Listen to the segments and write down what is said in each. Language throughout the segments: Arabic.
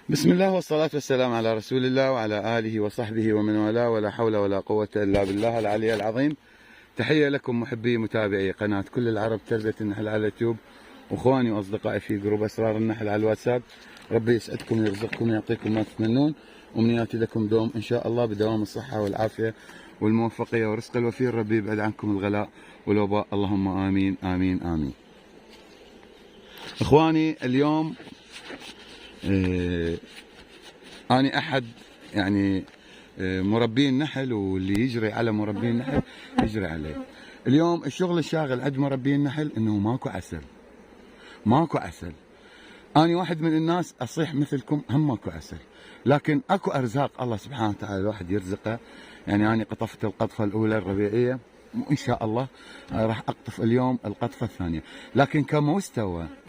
بسم الله والصلاة والسلام على رسول الله وعلى آله وصحبه ومن والاه، ولا حول ولا قوة إلا بالله العلي العظيم. تحية لكم محبي متابعي قناة كل العرب تربية النحل على اليوتيوب، واخواني واصدقائي في جروب اسرار النحل على الواتساب. ربي يسعدكم ويرزقكم ويعطيكم ما تتمنون، وامنياتي لكم دوم ان شاء الله بدوام الصحة والعافية والموفقية ورزق الوفير. ربي يبعد عنكم الغلاء والوباء، اللهم امين امين امين. اخواني اليوم أنا أحد يعني مربين النحل، واللي يجري على مربين النحل يجري عليه. اليوم الشغل الشاغل عند مربين النحل إنه ماكو عسل، ماكو عسل. أنا واحد من الناس أصيح مثلكم، هم ماكو عسل، لكن أكو أرزاق الله سبحانه وتعالى الواحد يرزقه. يعني أنا قطفت القطفة الأولى الربيعية، وإن شاء الله راح أقطف اليوم القطفة الثانية. لكن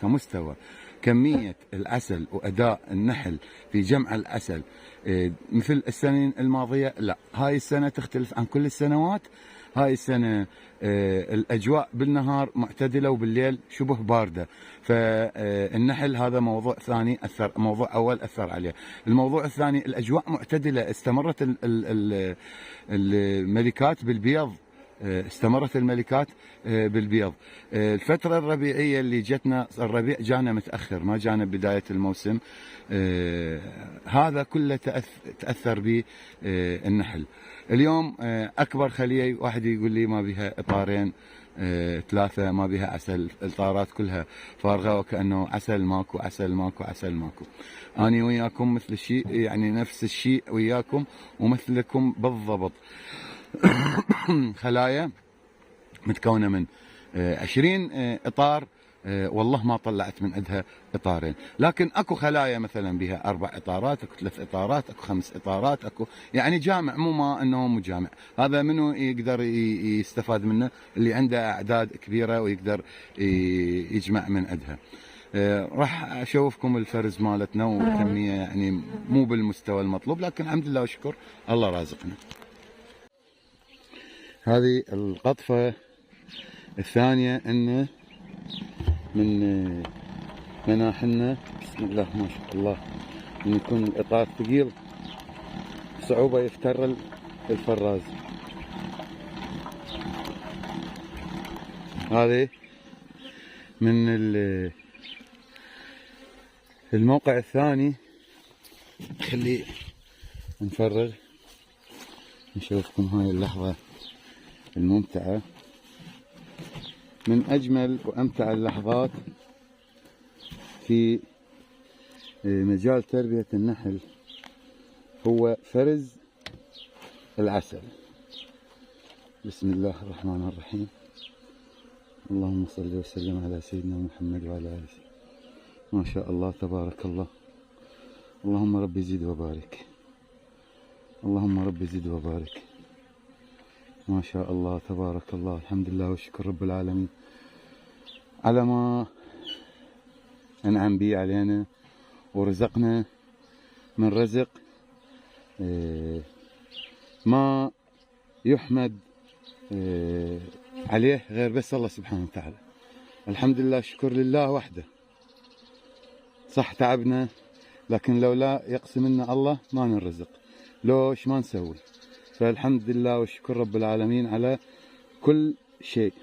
كمستوى كمية العسل وأداء النحل في جمع العسل مثل السنين الماضية، لا، هاي السنة تختلف عن كل السنوات. هاي السنة الأجواء بالنهار معتدلة وبالليل شبه باردة، فالنحل هذا موضوع ثاني أثر. موضوع أول أثر عليه. الموضوع الثاني الأجواء معتدلة، استمرت الملكات بالبيض، استمرت الملكات بالبيض. الفترة الربيعية اللي جتنا، الربيع جانا متأخر، ما جانا بداية الموسم. هذا كله تأثر به النحل. اليوم أكبر خلية واحد يقول لي ما بها إطارين ثلاثة، ما بها عسل، الإطارات كلها فارغة، وكأنه عسل ماكو، عسل ماكو، عسل ماكو. أنا وياكم مثل الشيء، يعني نفس الشيء وياكم ومثلكم بالضبط. خلايا متكونة من 20 إطار، والله ما طلعت من عندها إطارين. لكن أكو خلايا مثلا بها 4 إطارات، أكو 3 إطارات، أكو 5 إطارات، أكو يعني جامع، مو ما أنه مو جامع. هذا منو يقدر يستفاد منه؟ اللي عنده أعداد كبيرة ويقدر يجمع من عندها. راح أشوفكم الفرز مالتنا وكمية يعني مو بالمستوى المطلوب، لكن الحمد لله وشكر الله رازقنا. هذه القطفة الثانية إنه من مناحلنا. بسم الله ما شاء الله، إن يكون الإطار ثقيل صعوبة يفتر الفراز. هذه من الموقع الثاني. خليه نفرغ نشوفكم هاي اللحظة الممتعة، من أجمل وأمتع اللحظات في مجال تربية النحل هو فرز العسل. بسم الله الرحمن الرحيم. اللهم صل وسلم على سيدنا محمد وعلى آله. ما شاء الله تبارك الله. اللهم رب زد وبارك، اللهم رب زد وبارك. ما شاء الله تبارك الله. الحمد لله والشكر رب العالمين على ما أنعم به علينا ورزقنا من رزق ما يحمد عليه غير بس الله سبحانه وتعالى. الحمد لله، شكر لله وحده. صح تعبنا، لكن لولا يقسم لنا الله ما نرزق، لوش ما نسوي. فالحمد لله والشكر رب العالمين على كل شيء.